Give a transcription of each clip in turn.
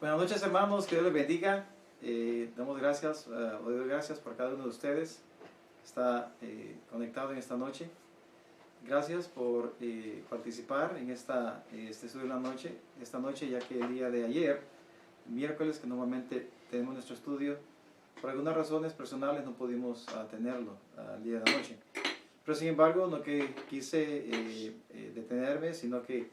Buenas noches, hermanos, que Dios les bendiga. Damos gracias, doy gracias por cada uno de ustedes que está conectado en esta noche. Gracias por participar en este estudio de la noche, esta noche, ya que el día de ayer, miércoles, que normalmente tenemos nuestro estudio, por algunas razones personales no pudimos tenerlo al día de la noche. Pero sin embargo, no que quise detenerme, sino que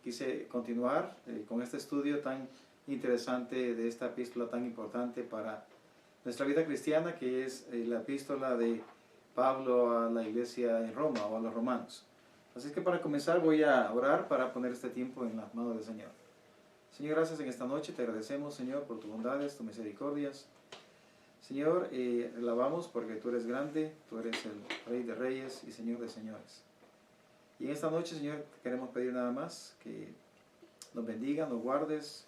quise continuar con este estudio tan interesante de esta epístola tan importante para nuestra vida cristiana, que es la epístola de Pablo a la iglesia en Roma o a los romanos. Así que para comenzar voy a orar para poner este tiempo en las manos del Señor. Señor, gracias en esta noche, te agradecemos, Señor, por tus bondades, tus misericordias. Señor, alabamos porque tú eres grande, tú eres el Rey de Reyes y Señor de Señores. Y en esta noche, Señor, queremos pedir nada más que nos bendiga, nos guardes,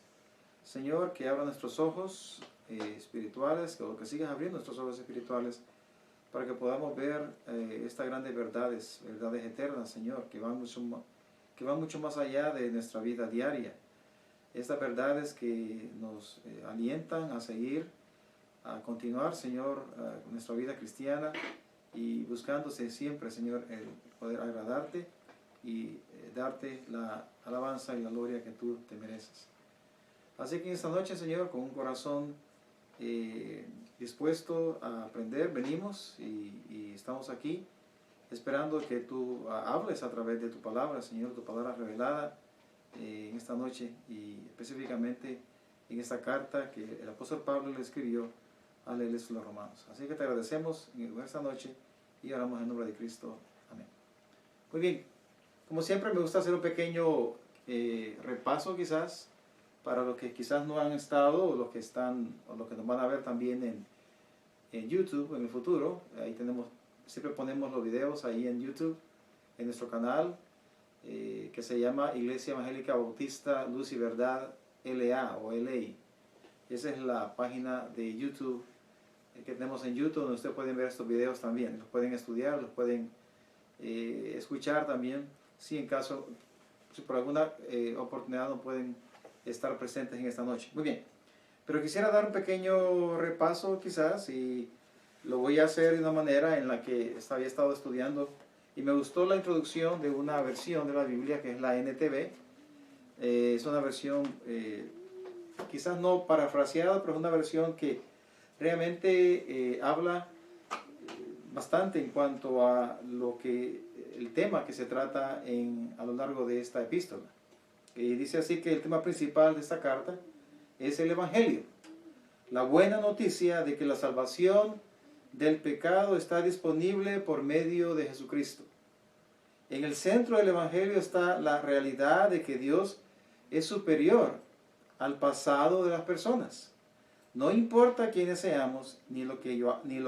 Señor, que abra nuestros ojos espirituales, que sigas abriendo nuestros ojos espirituales para que podamos ver estas grandes verdades, verdades eternas, Señor, que van mucho más allá de nuestra vida diaria. Estas verdades que nos alientan a seguir, a continuar, Señor, nuestra vida cristiana y buscándose siempre, Señor, el poder agradarte y darte la alabanza y la gloria que tú te mereces. Así que esta noche, Señor, con un corazón dispuesto a aprender, venimos y estamos aquí esperando que tú hables a través de tu palabra, Señor, tu palabra revelada en esta noche y específicamente en esta carta que el apóstol Pablo le escribió a la iglesia de los romanos. Así que te agradecemos en esta noche y oramos en nombre de Cristo. Amén. Muy bien, como siempre me gusta hacer un pequeño repaso quizás para los que quizás no han estado o los que están o los que nos van a ver también en YouTube en el futuro. Ahí siempre ponemos los videos ahí en YouTube, en nuestro canal que se llama Iglesia Evangélica Bautista Luz y Verdad LA o LA. Esa es la página de YouTube que tenemos en YouTube, donde ustedes pueden ver estos videos también, los pueden estudiar, los pueden escuchar también, si por alguna oportunidad no pueden estar presentes en esta noche. Muy bien, pero quisiera dar un pequeño repaso quizás, y lo voy a hacer de una manera en la que había estado estudiando, y me gustó la introducción de una versión de la Biblia que es la NTV. Es una versión quizás no parafraseada, pero es una versión que realmente habla bastante en cuanto a el tema que se trata a lo largo de esta epístola. Dice así que el tema principal de esta carta es el Evangelio, la buena noticia de que la salvación del pecado está disponible por medio de Jesucristo. En el centro del Evangelio está la realidad de que Dios es superior al pasado de las personas. No importa quiénes seamos, ni lo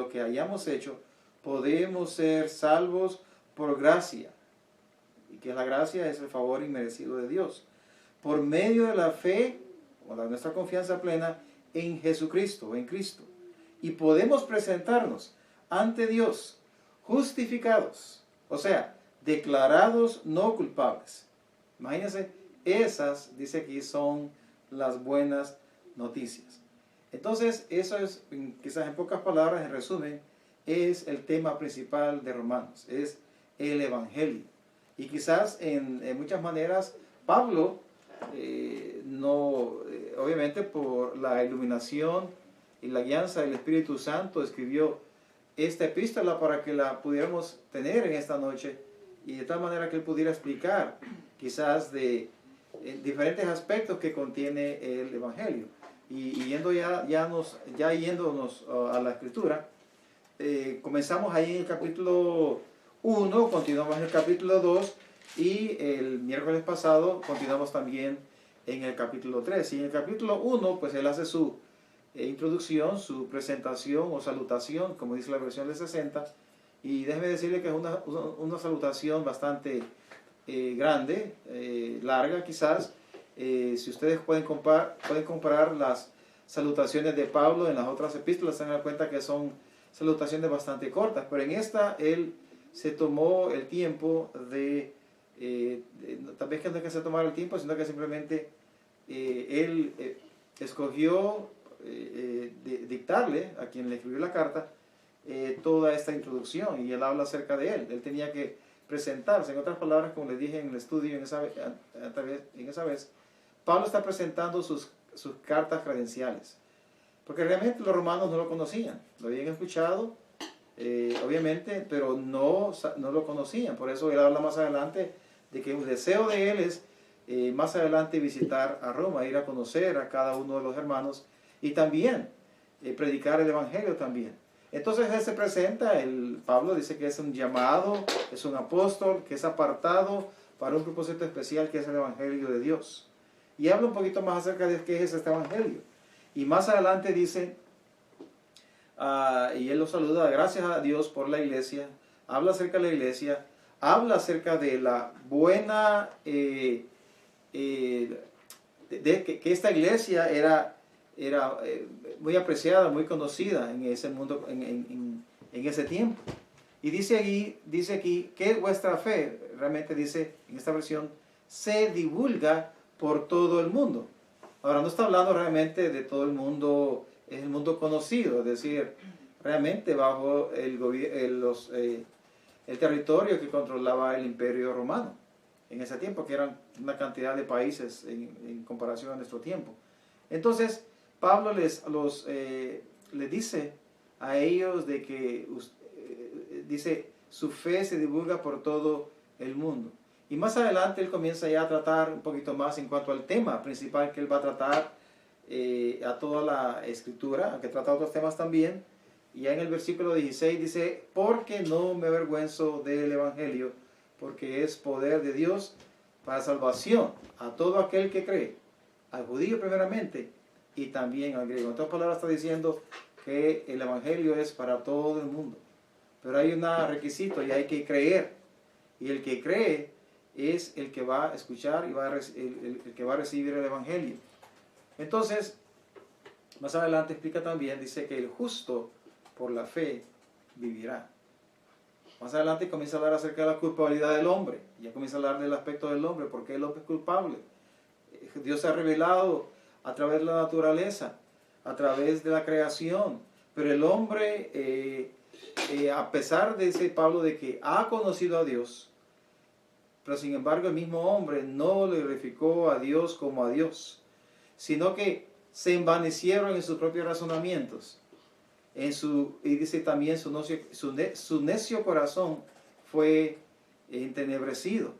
que hayamos hecho, podemos ser salvos por gracia. Y que la gracia es el favor inmerecido de Dios. Por medio de la fe, o de nuestra confianza plena en Jesucristo, en Cristo. Y podemos presentarnos ante Dios justificados, o sea, declarados no culpables. Imagínense, esas, dice aquí, son las buenas noticias. Entonces, eso es, quizás en pocas palabras, en resumen, es el tema principal de Romanos, es el Evangelio. Y quizás en muchas maneras, Pablo, obviamente por la iluminación y la guianza del Espíritu Santo, escribió esta epístola para que la pudiéramos tener en esta noche y de tal manera que él pudiera explicar quizás de diferentes aspectos que contiene el Evangelio. Y yéndonos a la Escritura, comenzamos ahí en el capítulo 1, continuamos en el capítulo 2 y el miércoles pasado continuamos también en el capítulo 3. Y en el capítulo 1, pues él hace su introducción, su presentación o salutación, como dice la versión de 60, y déjeme decirle que es una salutación bastante grande, larga quizás. Si ustedes pueden comparar las salutaciones de Pablo en las otras epístolas, se dan cuenta que son salutaciones bastante cortas, pero en esta él se tomó el tiempo tal vez que no es que se tomara el tiempo, sino que simplemente él escogió dictarle a quien le escribió la carta toda esta introducción, y él habla acerca de él. Él tenía que presentarse. En otras palabras, como les dije en el estudio en esa vez, Pablo está presentando sus cartas credenciales, porque realmente los romanos no lo conocían, lo habían escuchado, obviamente, pero no lo conocían. Por eso él habla más adelante de que un deseo de él es más adelante visitar a Roma, ir a conocer a cada uno de los hermanos y también predicar el evangelio también. Entonces él se presenta, Pablo dice que es un llamado, es un apóstol, que es apartado para un propósito especial, que es el evangelio de Dios. Y habla un poquito más acerca de qué es este evangelio. Y más adelante dice, y él lo saluda, gracias a Dios por la iglesia, habla acerca de la iglesia, habla acerca de la buena, que esta iglesia era muy apreciada, muy conocida en ese mundo, en ese tiempo. Y dice aquí que vuestra fe, realmente dice en esta versión, se divulga por todo el mundo. Ahora no está hablando realmente de todo el mundo, es el mundo conocido, es decir, realmente bajo el territorio que controlaba el Imperio Romano en ese tiempo, que eran una cantidad de países en comparación a nuestro tiempo. Entonces Pablo les dice a ellos de que dice, su fe se divulga por todo el mundo. Y más adelante él comienza ya a tratar un poquito más en cuanto al tema principal que él va a tratar a toda la escritura, aunque trata otros temas también. Y ya en el versículo 16 dice, porque no me avergüenzo del evangelio, porque es poder de Dios para salvación a todo aquel que cree, al judío primeramente y también al griego. En otras palabras está diciendo que el evangelio es para todo el mundo. Pero hay un requisito y hay que creer. Y el que cree es el que va a escuchar y el que va a recibir el evangelio. Entonces, más adelante explica también, dice que el justo por la fe vivirá. Más adelante comienza a hablar acerca de la culpabilidad del hombre. Ya comienza a hablar del aspecto del hombre, porque el hombre es culpable. Dios se ha revelado a través de la naturaleza, a través de la creación. Pero el hombre, a pesar de ese Pablo de que ha conocido a Dios, pero sin embargo el mismo hombre no le glorificó a Dios como a Dios, sino que se envanecieron en sus propios razonamientos. Y dice también su necio corazón fue entenebrecido.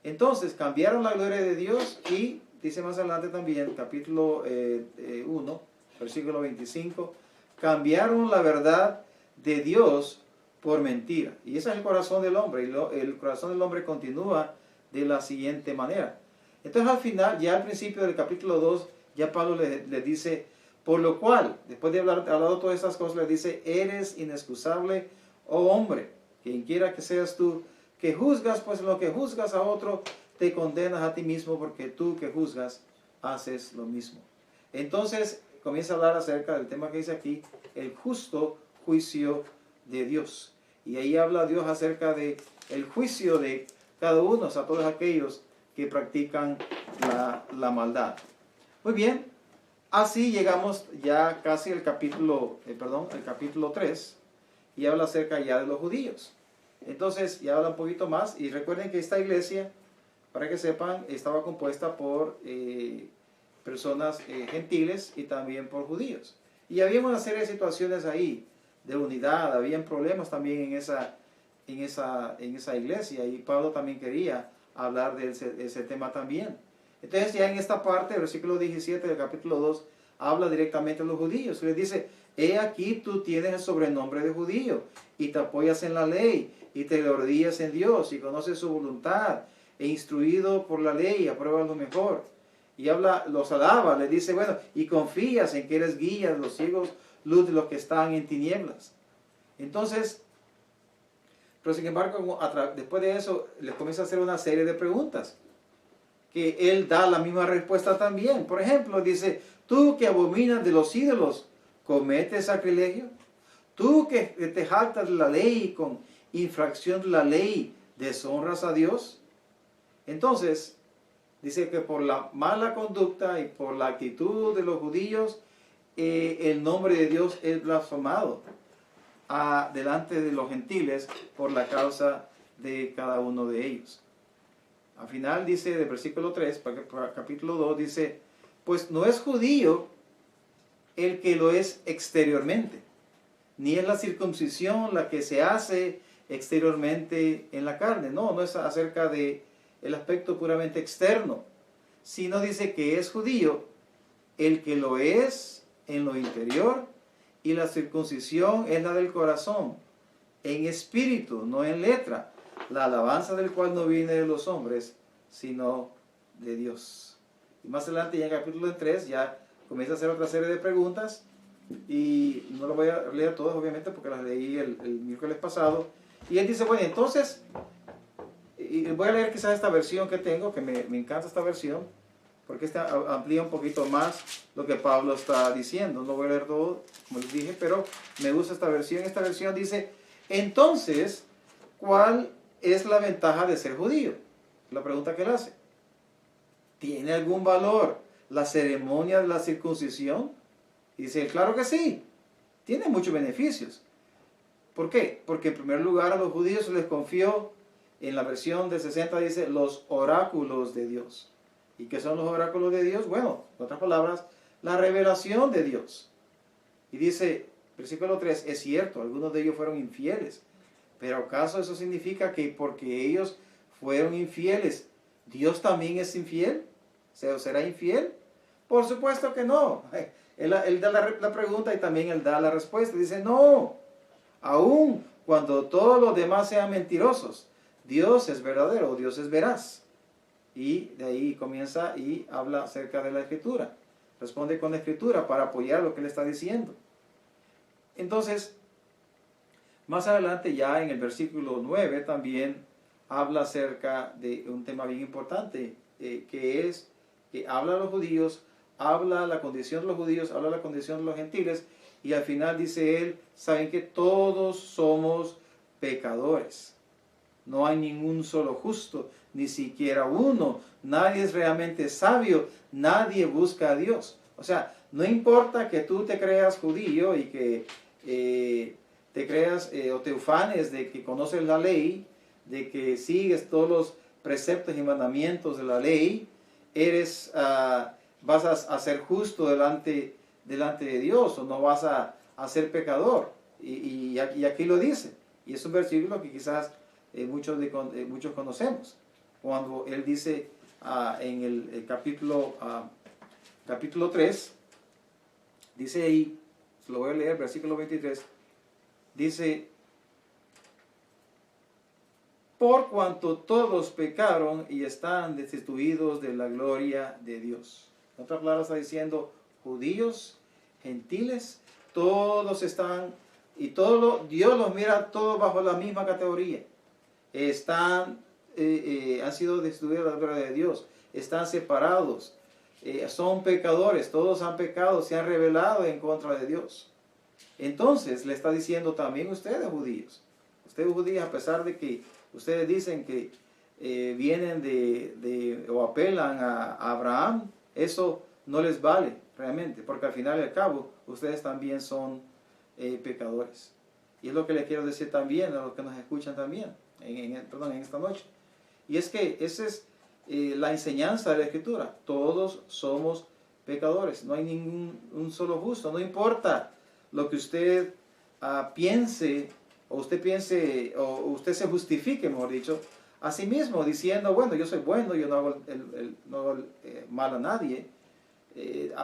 Entonces cambiaron la gloria de Dios y dice más adelante también, capítulo 1, versículo 25, cambiaron la verdad de Dios por mentira. Y ese es el corazón del hombre. Y el corazón del hombre continúa de la siguiente manera. Entonces al final, ya al principio del capítulo 2, ya Pablo le dice, por lo cual, después de haber hablado todas estas cosas, le dice, eres inexcusable, oh hombre, quien quiera que seas tú, que juzgas, pues lo que juzgas a otro, te condenas a ti mismo, porque tú que juzgas, haces lo mismo. Entonces comienza a hablar acerca del tema que dice aquí, el justo juicio de Dios. Y ahí habla Dios acerca de el juicio de cada uno, o sea, todos aquellos que practican la maldad. Muy bien, así llegamos ya casi al capítulo 3, y habla acerca ya de los judíos. Entonces ya habla un poquito más, y recuerden que esta iglesia, para que sepan, estaba compuesta por personas gentiles y también por judíos. Y había una serie de situaciones ahí de unidad, habían problemas también en esa iglesia, y Pablo también quería hablar de ese tema también. Entonces ya en esta parte, el versículo 17 del capítulo 2, habla directamente a los judíos. Les dice, he aquí tú tienes el sobrenombre de judío, y te apoyas en la ley, y te rodillas en Dios, y conoces su voluntad, e instruido por la ley, apruebas lo mejor. Y los alaba, les dice, bueno, y confías en que eres guía de los ciegos, luz de los que están en tinieblas. Entonces, pero sin embargo, después de eso, les comienza a hacer una serie de preguntas, que él da la misma respuesta también. Por ejemplo, dice, tú que abominas de los ídolos, ¿cometes sacrilegio? Tú que te jactas de la ley, con infracción de la ley, ¿deshonras a Dios? Entonces, Dice que por la mala conducta y por la actitud de los judíos, el nombre de Dios es blasfemado delante de los gentiles por la causa de cada uno de ellos. Al final dice, del versículo 3, para capítulo 2, dice, pues no es judío el que lo es exteriormente, ni es la circuncisión la que se hace exteriormente en la carne. No es acerca de el aspecto puramente externo, sino dice que es judío el que lo es en lo interior, y la circuncisión es la del corazón, en espíritu, no en letra, la alabanza del cual no viene de los hombres, sino de Dios. Y más adelante, ya en el capítulo 3, ya comienza a hacer otra serie de preguntas, y no lo voy a leer todas, obviamente, porque las leí el miércoles pasado. Y él dice, bueno, entonces, y voy a leer quizás esta versión que tengo, que me encanta esta versión, porque esta amplía un poquito más lo que Pablo está diciendo. No voy a leer todo, como les dije, pero me gusta esta versión. Esta versión dice, entonces, ¿cuál es la ventaja de ser judío? La pregunta que él hace. ¿Tiene algún valor la ceremonia de la circuncisión? Y dice, claro que sí, tiene muchos beneficios. ¿Por qué? Porque en primer lugar a los judíos se les confió, en la versión de 60 dice, los oráculos de Dios. ¿Y qué son los oráculos de Dios? Bueno, en otras palabras, la revelación de Dios. Y dice, versículo 3, es cierto, algunos de ellos fueron infieles, pero ¿acaso eso significa que porque ellos fueron infieles, Dios también es infiel? ¿O será infiel? Por supuesto que no. Él da la pregunta y también él da la respuesta. Dice, no, aun cuando todos los demás sean mentirosos, Dios es verdadero, Dios es veraz. Y de ahí comienza y habla acerca de la Escritura. Responde con la Escritura para apoyar lo que él está diciendo. Entonces, más adelante ya en el versículo 9 también habla acerca de un tema bien importante, que es que habla a los judíos, habla la condición de los judíos, habla la condición de los gentiles, y al final dice él, saben que todos somos pecadores. No hay ningún solo justo, ni siquiera uno. Nadie es realmente sabio, nadie busca a Dios. O sea, no importa que tú te creas judío y que te creas o te ufanes de que conoces la ley, de que sigues todos los preceptos y mandamientos de la ley, vas a ser justo delante de Dios, o no vas a ser pecador. Y aquí lo dice. Y es un versículo que quizás muchos conocemos. Cuando él dice en el capítulo 3, dice ahí, se lo voy a leer, versículo 23, dice, por cuanto todos pecaron y están destituidos de la gloria de Dios. En otras palabras está diciendo, judíos, gentiles, todos están, y Dios los mira todos bajo la misma categoría. Han sido destituidos de la gloria de Dios, están separados, son pecadores, todos han pecado, se han rebelado en contra de Dios. Entonces le está diciendo también ustedes judíos, a pesar de que ustedes dicen que vienen o apelan a Abraham, eso no les vale realmente, porque al final y al cabo ustedes también son pecadores. Y es lo que les quiero decir también a los que nos escuchan también, en esta noche. Y es que esa es la enseñanza de la Escritura. Todos somos pecadores. No hay ningún solo justo. No importa lo que usted piense, o usted se justifique, mejor dicho, a sí mismo, diciendo, bueno, yo soy bueno, yo no hago mal a nadie.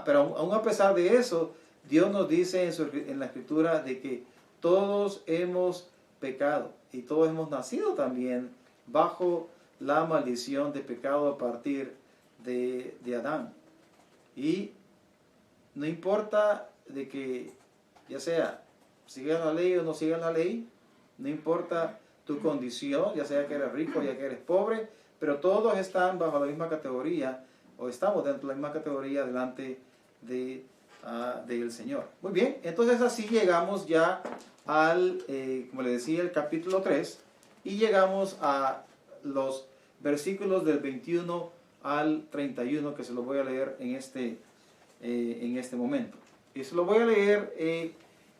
Pero aún a pesar de eso, Dios nos dice en la Escritura de que todos hemos pecado y todos hemos nacido también bajo la maldición de pecado a partir de Adán. Y no importa de que, ya sea, sigas la ley o no sigas la ley, no importa tu condición, ya sea que eres rico o ya que eres pobre, pero todos están bajo la misma categoría, o estamos dentro de la misma categoría delante del Señor. Muy bien, entonces así llegamos ya como le decía, el capítulo 3, y llegamos a los versículos del 21 al 31, que se lo voy a leer en este momento. Y se lo voy a leer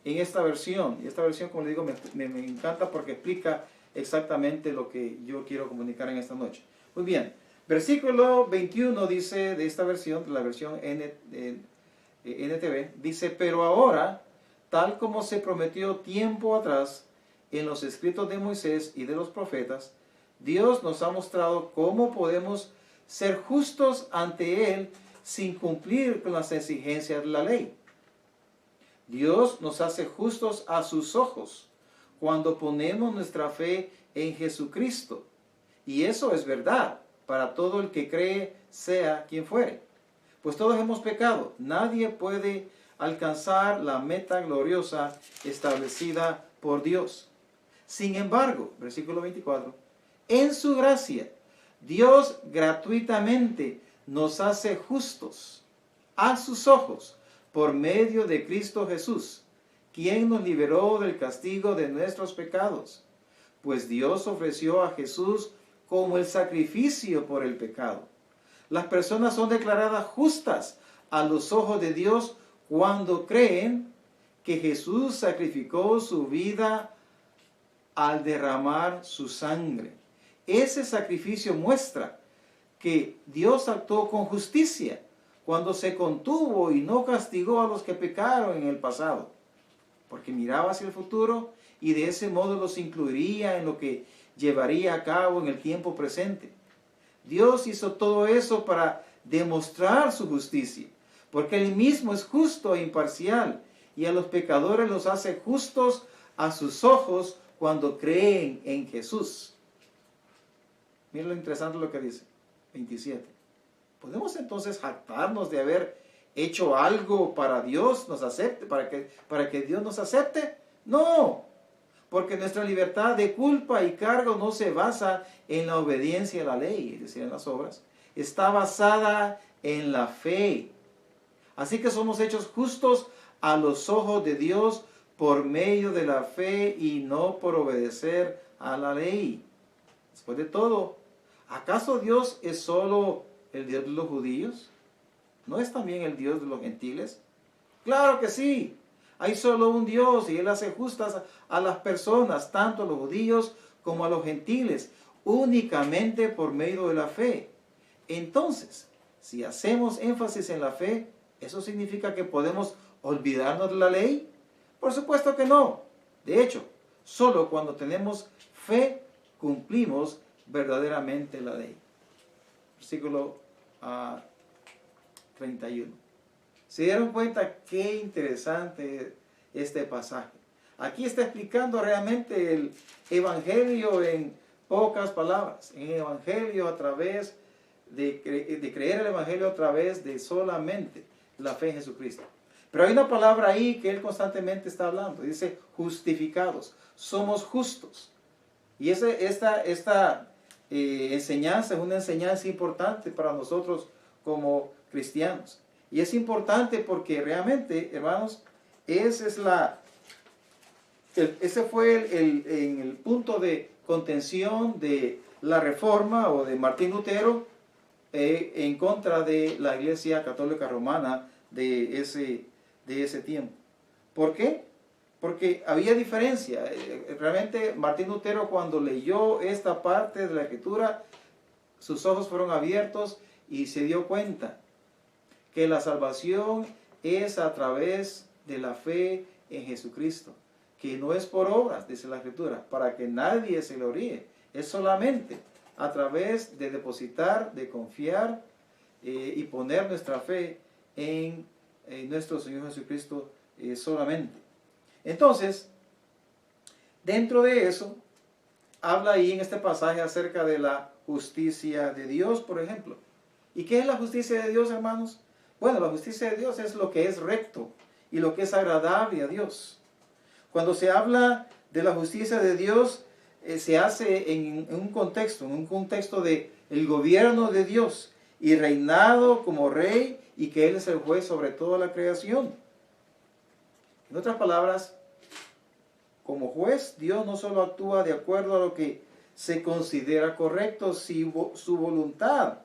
en esta versión. Y esta versión, como le digo, me encanta porque explica exactamente lo que yo quiero comunicar en esta noche. Muy bien, versículo 21 dice de esta versión, de la versión NTV, dice: pero ahora, tal como se prometió tiempo atrás en los escritos de Moisés y de los profetas, Dios nos ha mostrado cómo podemos ser justos ante Él sin cumplir con las exigencias de la ley. Dios nos hace justos a sus ojos cuando ponemos nuestra fe en Jesucristo. Y eso es verdad para todo el que cree, sea quien fuere. Pues todos hemos pecado. Nadie puede alcanzar la meta gloriosa establecida por Dios. Sin embargo, versículo 24, en su gracia, Dios gratuitamente nos hace justos a sus ojos por medio de Cristo Jesús, quien nos liberó del castigo de nuestros pecados. Pues Dios ofreció a Jesús como el sacrificio por el pecado. Las personas son declaradas justas a los ojos de Dios cuando creen que Jesús sacrificó su vida al derramar su sangre. Ese sacrificio muestra que Dios actuó con justicia cuando se contuvo y no castigó a los que pecaron en el pasado, porque miraba hacia el futuro y de ese modo los incluiría en lo que llevaría a cabo en el tiempo presente. Dios hizo todo eso para demostrar su justicia, porque Él mismo es justo e imparcial, y a los pecadores los hace justos a sus ojos cuando creen en Jesús. Miren lo interesante lo que dice, 27. ¿Podemos entonces jactarnos de haber hecho algo para Dios nos acepte, para que Dios nos acepte? No, porque nuestra libertad de culpa y cargo no se basa en la obediencia a la ley, es decir, en las obras. Está basada en la fe. Así que somos hechos justos a los ojos de Dios por medio de la fe y no por obedecer a la ley. Después de todo, ¿acaso Dios es solo el Dios de los judíos? ¿No es también el Dios de los gentiles? Claro que sí. Hay solo un Dios y Él hace justas a las personas, tanto a los judíos como a los gentiles, únicamente por medio de la fe. Entonces, si hacemos énfasis en la fe, ¿eso significa que podemos olvidarnos de la ley? Por supuesto que no. De hecho, solo cuando tenemos fe cumplimos verdaderamente la ley. Versículo 31. ¿Se dieron cuenta qué interesante este pasaje? Aquí está explicando realmente el Evangelio en pocas palabras. En el Evangelio a través de creer el Evangelio a través de solamente la fe en Jesucristo. Pero hay una palabra ahí que él constantemente está hablando. Dice justificados. Somos justos. Y esta enseñanza es una enseñanza importante para nosotros como cristianos. Y es importante porque realmente, hermanos, ese fue el punto de contención de la Reforma o de Martín Lutero en contra de la Iglesia Católica Romana de ese tiempo. ¿Por qué? Porque había diferencia. Realmente Martín Lutero, cuando leyó esta parte de la Escritura, sus ojos fueron abiertos y se dio cuenta que la salvación es a través de la fe en Jesucristo, que no es por obras, dice la Escritura, para que nadie se gloríe. Es solamente a través de depositar, de confiar y poner nuestra fe en nuestro Señor Jesucristo solamente. Entonces, dentro de eso, habla ahí en este pasaje acerca de la justicia de Dios, por ejemplo. ¿Y qué es la justicia de Dios, hermanos? Bueno, la justicia de Dios es lo que es recto y lo que es agradable a Dios. Cuando se habla de la justicia de Dios, se hace en un contexto de el gobierno de Dios y reinado como rey y que Él es el juez sobre toda la creación. En otras palabras, como juez, Dios no solo actúa de acuerdo a lo que se considera correcto, sino su voluntad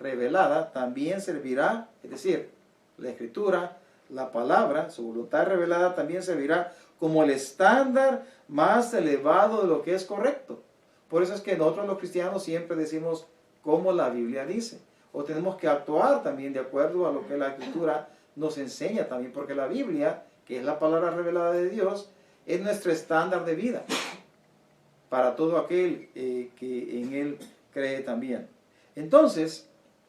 revelada también servirá, es decir, la Escritura, la palabra, su voluntad revelada también servirá como el estándar más elevado de lo que es correcto. Por eso es que nosotros los cristianos siempre decimos como la Biblia dice, o tenemos que actuar también de acuerdo a lo que la Escritura nos enseña también, porque la Biblia, que es la palabra revelada de Dios, es nuestro estándar de vida para todo aquel que en Él cree también. Entonces,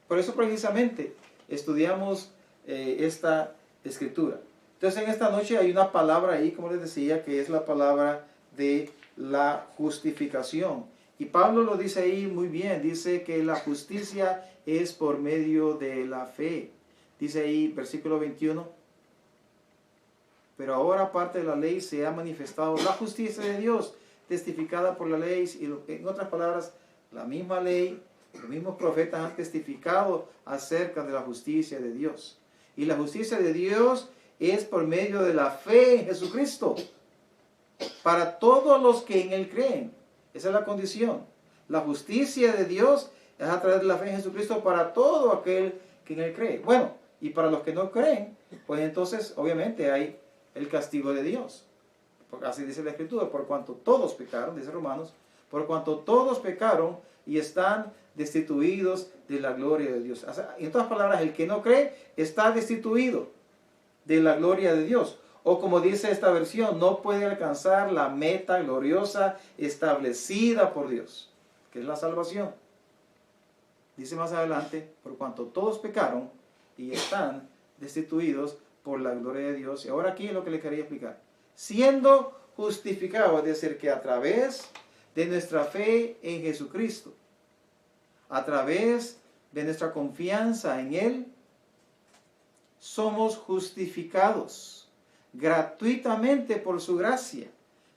por eso precisamente estudiamos esta Escritura. Entonces en esta noche hay una palabra ahí, como les decía, que es la palabra de la justificación. Y Pablo lo dice ahí muy bien, dice que la justicia es por medio de la fe. Dice ahí, versículo 21, pero ahora aparte de la ley se ha manifestado la justicia de Dios, testificada por la ley. Y en otras palabras, la misma ley, los mismos profetas han testificado acerca de la justicia de Dios. Y la justicia de Dios es por medio de la fe en Jesucristo, para todos los que en Él creen. Esa es la condición. La justicia de Dios es a través de la fe en Jesucristo para todo aquel que en Él cree. Bueno, y para los que no creen, pues entonces obviamente hay el castigo de Dios. Porque así dice la Escritura, por cuanto todos pecaron, dice Romanos, por cuanto todos pecaron y están destituidos de la gloria de Dios. O sea, en otras palabras, el que no cree está destituido de la gloria de Dios. O como dice esta versión, no puede alcanzar la meta gloriosa establecida por Dios, que es la salvación. Dice más adelante, por cuanto todos pecaron y están destituidos por la gloria de Dios. Y ahora aquí es lo que les quería explicar. Siendo justificados, es decir, que a través de nuestra fe en Jesucristo, a través de nuestra confianza en Él, somos justificados gratuitamente por su gracia,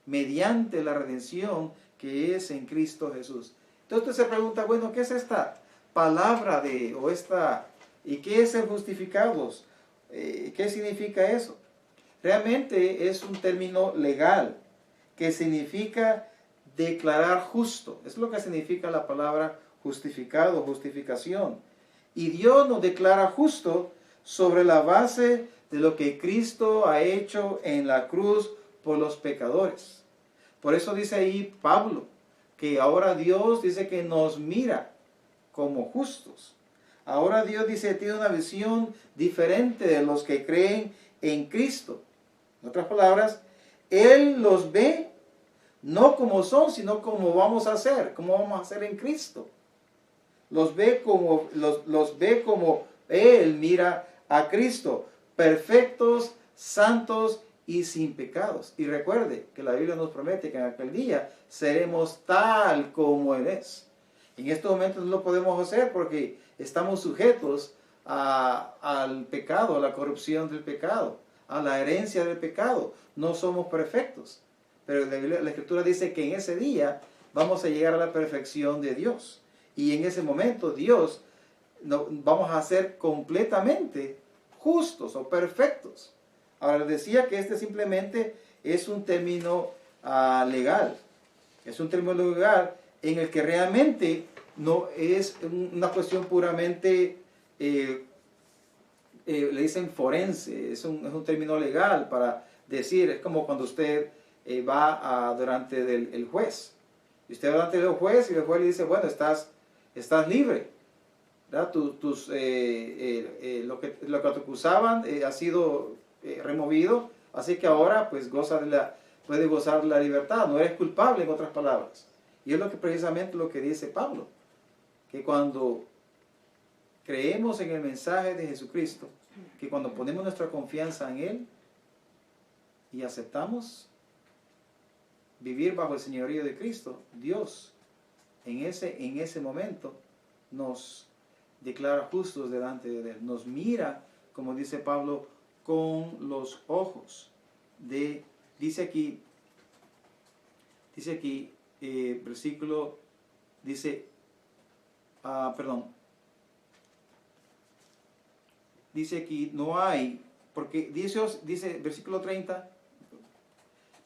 mediante la redención que es en Cristo Jesús. Entonces usted se pregunta, bueno, ¿qué es esta palabra y qué es ser justificados? ¿Qué significa eso? Realmente es un término legal que significa declarar justo. Es lo que significa la palabra justificado, justificación. Y Dios nos declara justo sobre la base de lo que Cristo ha hecho en la cruz por los pecadores. Por eso dice ahí Pablo, que ahora Dios dice que nos mira como justos. Ahora Dios dice, tiene una visión diferente de los que creen en Cristo. En otras palabras, Él los ve no como son, sino como vamos a ser, como vamos a ser en Cristo. Los ve como Él mira a Cristo, perfectos, santos y sin pecados. Y recuerde que la Biblia nos promete que en aquel día seremos tal como Él es. En estos momentos no lo podemos hacer porque estamos sujetos al pecado, a la corrupción del pecado, a la herencia del pecado. No somos perfectos. Pero la Escritura dice que en ese día vamos a llegar a la perfección de Dios. Y en ese momento Dios vamos a ser completamente justos o perfectos. Ahora decía que este simplemente es un término legal. Es un término legal en el que realmente no es una cuestión puramente, le dicen forense, es un término legal para decir, es como cuando usted va delante del juez. Y usted va delante del juez y el juez le dice, bueno, estás libre. ¿Verdad? Lo que te acusaban ha sido removido, así que ahora pues puede gozar de la libertad, no eres culpable, en otras palabras. Y es precisamente lo que dice Pablo, que cuando creemos en el mensaje de Jesucristo, que cuando ponemos nuestra confianza en Él y aceptamos vivir bajo el señorío de Cristo, Dios en ese momento nos declara justos delante de Él. Nos mira, como dice Pablo, con los ojos de, dice aquí, versículo, dice aquí, no hay, porque dice versículo 30,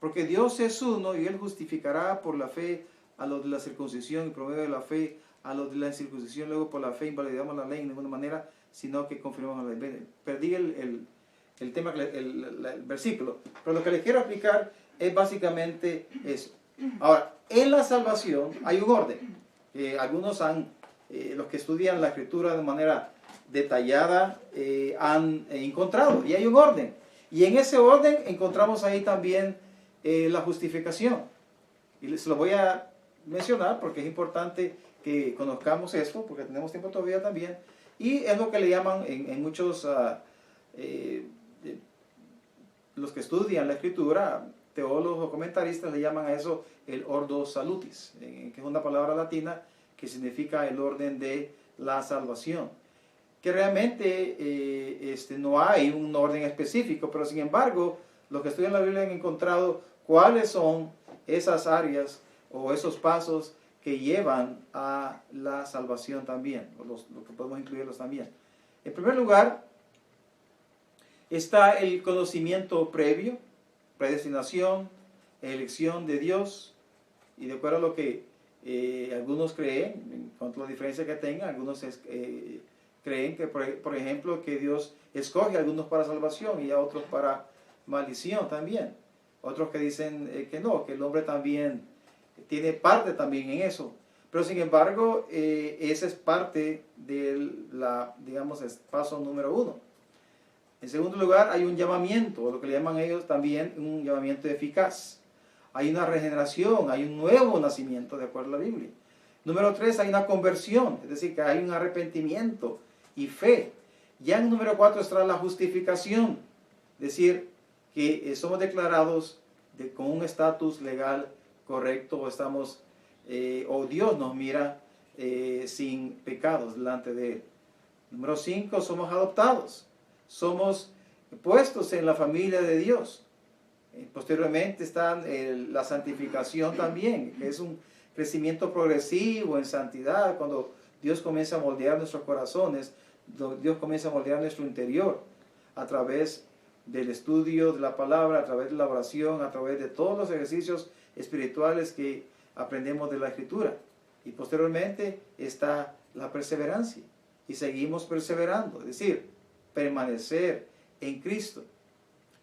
porque Dios es uno y Él justificará por la fe a los de la circuncisión y por medio de la fe a los de la incircuncisión, luego por la fe invalidamos la ley en ninguna manera, sino que confirmamos la ley. Perdí el tema, el versículo, pero lo que les quiero explicar es básicamente eso. Ahora, en la salvación hay un orden. Algunos los que estudian la Escritura de manera detallada han encontrado, y hay un orden. Y en ese orden encontramos ahí también la justificación. Y se lo voy a mencionar porque es importante que conozcamos esto, porque tenemos tiempo todavía también. Y es lo que le llaman en muchos, los que estudian la Escritura, teólogos o comentaristas, le llaman a eso el ordo salutis, que es una palabra latina que significa el orden de la salvación. Que realmente no hay un orden específico, pero sin embargo, los que estudian la Biblia han encontrado cuáles son esas áreas o esos pasos que llevan a la salvación también, o los que podemos incluirlos también. En primer lugar, está el conocimiento previo, predestinación, elección de Dios, y de acuerdo a lo que algunos creen, en cuanto a la diferencia que tengan, algunos creen que, por ejemplo, que Dios escoge a algunos para salvación y a otros para maldición también. Otros que dicen que no, que el hombre también tiene parte también en eso. Pero sin embargo, esa es parte de digamos, el paso número 1. En segundo lugar, hay un llamamiento, lo que le llaman ellos también un llamamiento eficaz. Hay una regeneración, hay un nuevo nacimiento, de acuerdo a la Biblia. Número 3, hay una conversión, es decir, que hay un arrepentimiento y fe. Ya en número 4 está la justificación, es decir, que somos declarados con un estatus legal correcto, o estamos, o Dios nos mira sin pecados delante de Él. Número 5, somos adoptados, somos puestos en la familia de Dios. Posteriormente está la santificación también, que es un crecimiento progresivo en santidad, cuando Dios comienza a moldear nuestros corazones, Dios comienza a moldear nuestro interior a través del estudio de la palabra, a través de la oración, a través de todos los ejercicios espirituales que aprendemos de la Escritura. Y posteriormente está la perseverancia, y seguimos perseverando, es decir, permanecer en Cristo.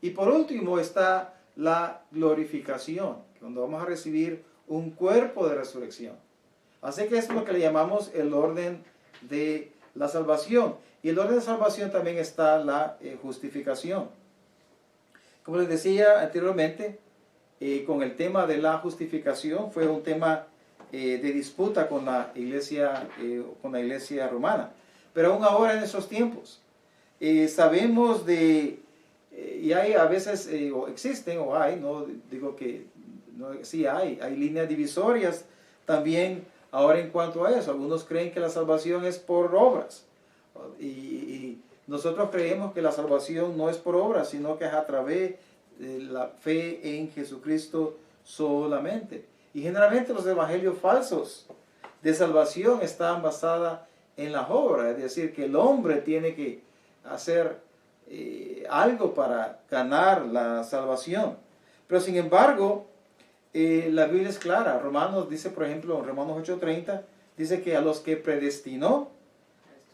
Y por último está la glorificación, cuando vamos a recibir un cuerpo de resurrección. Así que esto es lo que le llamamos el orden de la salvación. Y el orden de salvación también está la justificación. Como les decía anteriormente, con el tema de la justificación fue un tema de disputa con la iglesia romana. Pero aún ahora en esos tiempos sabemos y hay a veces, o existen, o hay, no digo que no, sí hay líneas divisorias también ahora en cuanto a eso. Algunos creen que la salvación es por obras, y nosotros creemos que la salvación no es por obras, sino que es a través de la fe en Jesucristo solamente. Y generalmente los evangelios falsos de salvación están basados en las obras, es decir, que el hombre tiene que hacer algo para ganar la salvación. Pero sin embargo, la Biblia es clara. Romanos dice, por ejemplo, en Romanos 8:30, dice que a los que predestinó,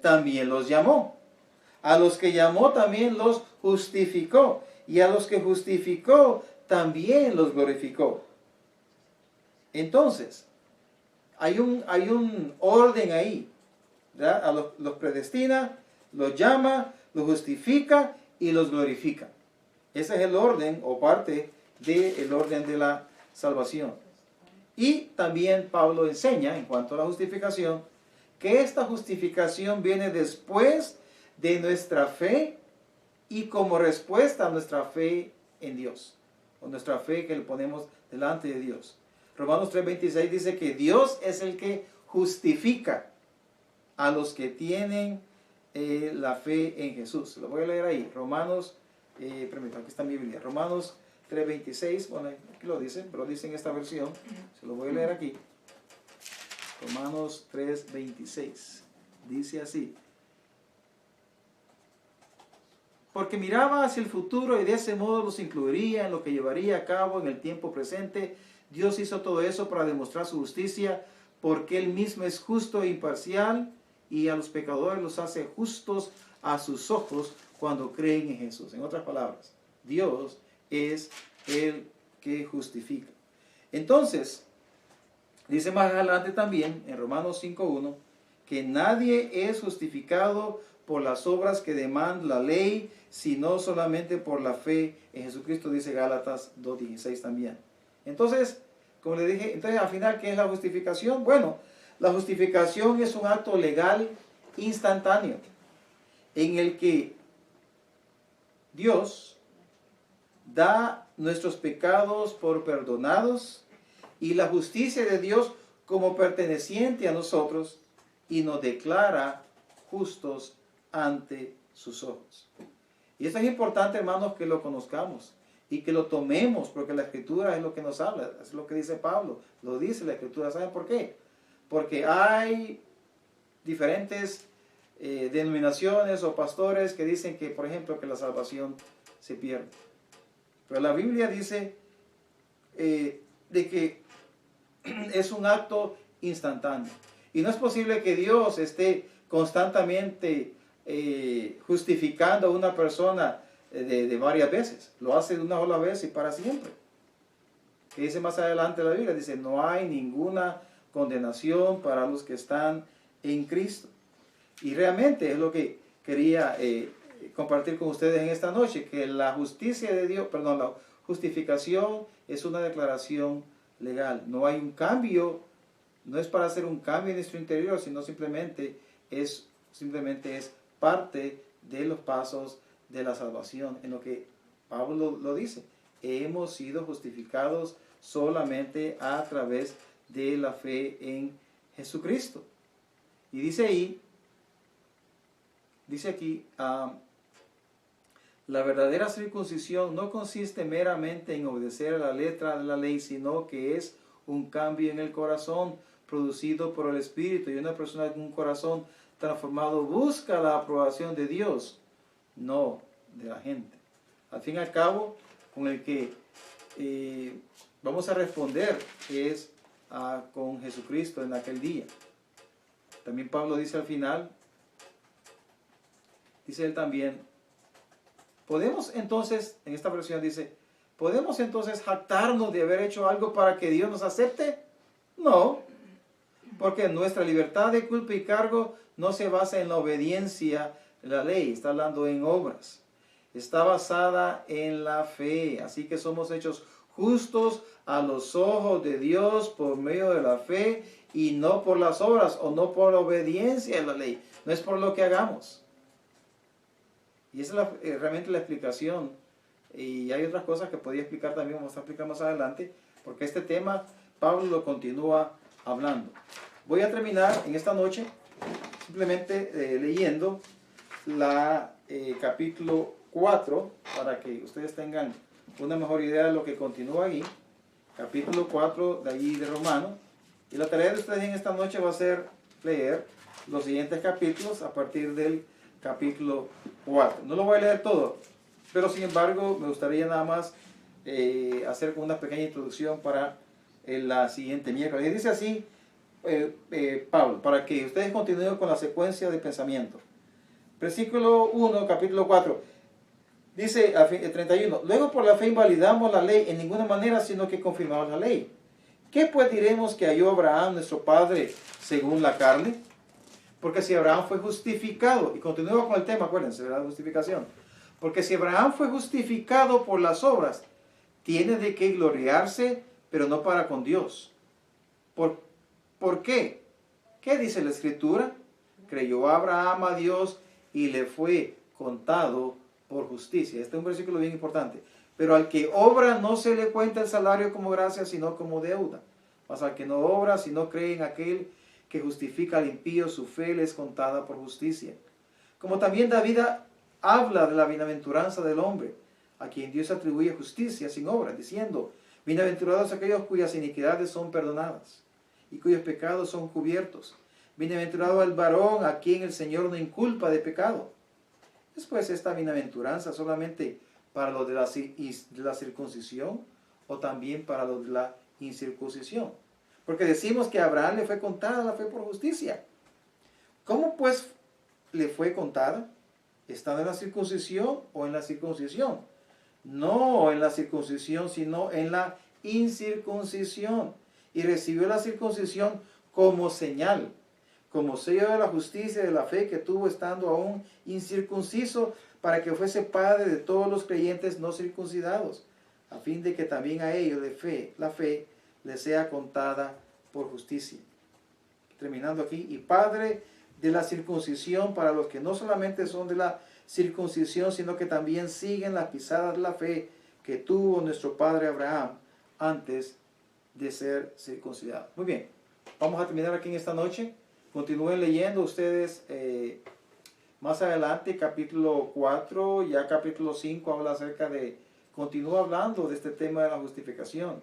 también los llamó. A los que llamó, también los justificó. Y a los que justificó, también los glorificó. Entonces, hay un orden ahí, ¿verdad? A los predestina, los llama, los justifica y los glorifica. Ese es el orden o parte del orden de la salvación. Y también Pablo enseña, en cuanto a la justificación, que esta justificación viene después de nuestra fe y como respuesta a nuestra fe en Dios, o nuestra fe que le ponemos delante de Dios. Romanos 3:26 dice que Dios es el que justifica a los que tienen la fe en Jesús. Lo voy a leer ahí. Romanos, permítanme, aquí está mi Biblia. Romanos 3:26, bueno, aquí lo dice, pero dice en esta versión. Se lo voy a leer aquí. Romanos 3:26. Dice así: porque miraba hacia el futuro y de ese modo los incluiría en lo que llevaría a cabo en el tiempo presente. Dios hizo todo eso para demostrar su justicia, porque Él mismo es justo e imparcial, y a los pecadores los hace justos a sus ojos cuando creen en Jesús. En otras palabras, Dios es el que justifica. Entonces, dice más adelante también, en Romanos 5:1, que nadie es justificado por las obras que demanda la ley, sino solamente por la fe en Jesucristo, dice Gálatas 2:16 también. Entonces, como le dije, entonces al final, ¿qué es la justificación? Bueno, la justificación es un acto legal instantáneo en el que Dios da nuestros pecados por perdonados y la justicia de Dios como perteneciente a nosotros, y nos declara justos ante sus ojos. Y esto es importante, hermanos, que lo conozcamos y que lo tomemos, porque la Escritura es lo que nos habla, es lo que dice Pablo, lo dice la Escritura. ¿Saben por qué? Porque hay diferentes denominaciones o pastores que dicen que, por ejemplo, que la salvación se pierde. Pero la Biblia dice de que es un acto instantáneo. Y no es posible que Dios esté constantemente justificando a una persona de varias veces. Lo hace de una sola vez y para siempre. Que dice más adelante la Biblia, dice, no hay ninguna condenación para los que están en Cristo. Y realmente es lo que quería compartir con ustedes en esta noche, que la justicia de Dios, perdón, la justificación es una declaración legal. No hay un cambio, no es para hacer un cambio en nuestro interior, sino simplemente es parte de los pasos de la salvación, en lo que Pablo lo dice. Hemos sido justificados solamente a través de la fe en Jesucristo. Y dice aquí, la verdadera circuncisión no consiste meramente en obedecer a la letra de la ley, sino que es un cambio en el corazón producido por el Espíritu. Y una persona con un corazón transformado busca la aprobación de Dios, no de la gente. Al fin y al cabo, con el que vamos a responder es con Jesucristo en aquel día. También Pablo dice al final, dice él también, podemos entonces, en esta versión dice, ¿podemos entonces jactarnos de haber hecho algo para que Dios nos acepte? No, porque nuestra libertad de culpa y cargo no se basa en la obediencia de la ley, está hablando en obras. Está basada en la fe, así que somos hechos justos a los ojos de Dios por medio de la fe y no por las obras o no por la obediencia a la ley, no es por lo que hagamos. Y esa es realmente la explicación. Y hay otras cosas que podría explicar también, vamos a explicar más adelante, porque este tema Pablo lo continúa hablando. Voy a terminar en esta noche simplemente leyendo la capítulo 4, para que ustedes tengan una mejor idea de lo que continúa ahí. Capítulo 4 de allí de Romanos. Y la tarea de ustedes en esta noche va a ser leer los siguientes capítulos a partir del capítulo 4. No lo voy a leer todo, pero sin embargo me gustaría nada más hacer una pequeña introducción para la siguiente miércoles. Y dice así Pablo, para que ustedes continúen con la secuencia de pensamiento. Versículo 1, capítulo 4. Dice el 31, luego por la fe invalidamos la ley en ninguna manera, sino que confirmamos la ley. ¿Qué pues diremos que halló Abraham, nuestro padre, según la carne? Porque si Abraham fue justificado, y continúa con el tema, acuérdense, ¿verdad? Justificación. Porque si Abraham fue justificado por las obras, tiene de qué gloriarse, pero no para con Dios. ¿Por qué? ¿Qué dice la Escritura? Creyó Abraham a Dios y le fue contado por justicia. Este es un versículo bien importante. Pero al que obra no se le cuenta el salario como gracia, sino como deuda. Mas al que no obra, si no cree en aquel que justifica al impío, su fe le es contada por justicia. Como también David habla de la bienaventuranza del hombre, a quien Dios atribuye justicia sin obra, diciendo, bienaventurados aquellos cuyas iniquidades son perdonadas y cuyos pecados son cubiertos. Bienaventurado el varón a quien el Señor no inculpa de pecado. Después, esta bienaventuranza solamente para los de la circuncisión o también para los de la incircuncisión. Porque decimos que a Abraham le fue contada la fe por justicia. ¿Cómo pues le fue contada? ¿Estando en la circuncisión o en la circuncisión? No en la circuncisión, sino en la incircuncisión. Y recibió la circuncisión como señal, como sello de la justicia y de la fe que tuvo estando aún incircunciso, para que fuese padre de todos los creyentes no circuncidados, a fin de que también a ellos la fe les sea contada por justicia. Terminando aquí, y padre de la circuncisión para los que no solamente son de la circuncisión, sino que también siguen las pisadas de la fe que tuvo nuestro padre Abraham antes de ser circuncidado. Muy bien, vamos a terminar aquí en esta noche. Continúen leyendo ustedes más adelante, capítulo 4, ya capítulo 5 habla acerca de, continúa hablando de este tema de la justificación.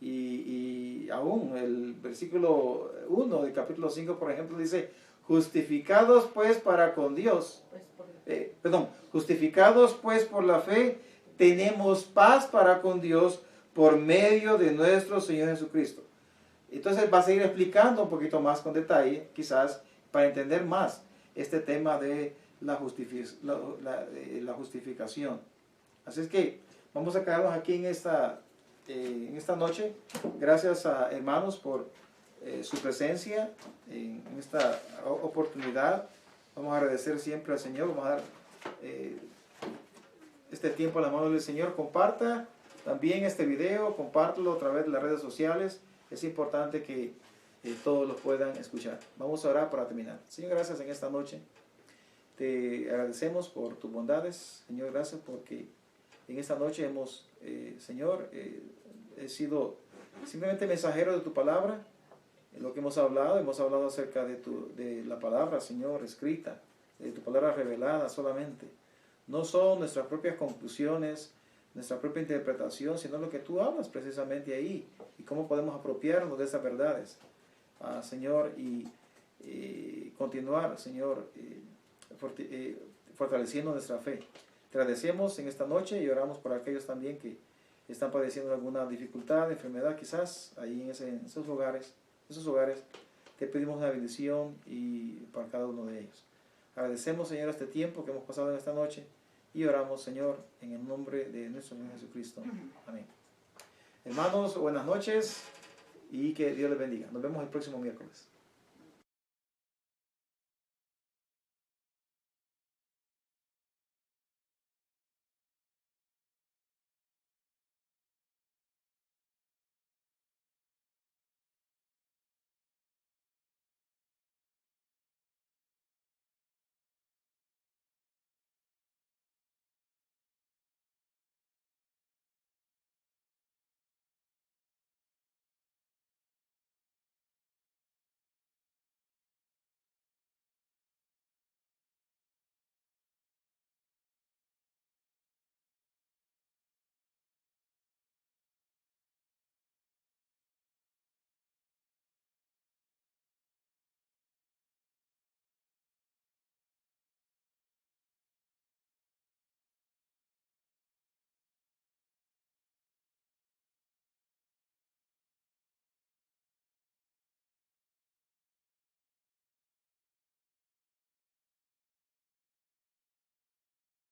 Y aún el versículo 1 del capítulo 5, por ejemplo, dice, justificados pues para con Dios, justificados pues por la fe, tenemos paz para con Dios por medio de nuestro Señor Jesucristo. Entonces va a seguir explicando un poquito más con detalle, quizás, para entender más este tema de la justificación. Así es que vamos a quedarnos aquí en esta noche. Gracias a hermanos por su presencia en esta oportunidad. Vamos a agradecer siempre al Señor. Vamos a dar este tiempo a la mano del Señor. Comparta también este video, compártelo a través de las redes sociales. Es importante que todos lo puedan escuchar. Vamos a orar para terminar. Señor, gracias en esta noche. Te agradecemos por tus bondades. Señor, gracias porque en esta noche hemos, Señor, he sido simplemente mensajero de tu palabra. En lo que hemos hablado acerca de la palabra, Señor, escrita, de tu palabra revelada solamente. No son nuestras propias conclusiones, nuestra propia interpretación, sino lo que tú hablas precisamente ahí y cómo podemos apropiarnos de esas verdades, Señor, y continuar, Señor, fortaleciendo nuestra fe. Te agradecemos en esta noche y oramos por aquellos también que están padeciendo alguna dificultad, enfermedad, quizás ahí en esos hogares. Te pedimos una bendición y para cada uno de ellos. Agradecemos, Señor, este tiempo que hemos pasado en esta noche y oramos, Señor, en el nombre de nuestro Señor Jesucristo. Amén. Hermanos, buenas noches y que Dios les bendiga. Nos vemos el próximo miércoles.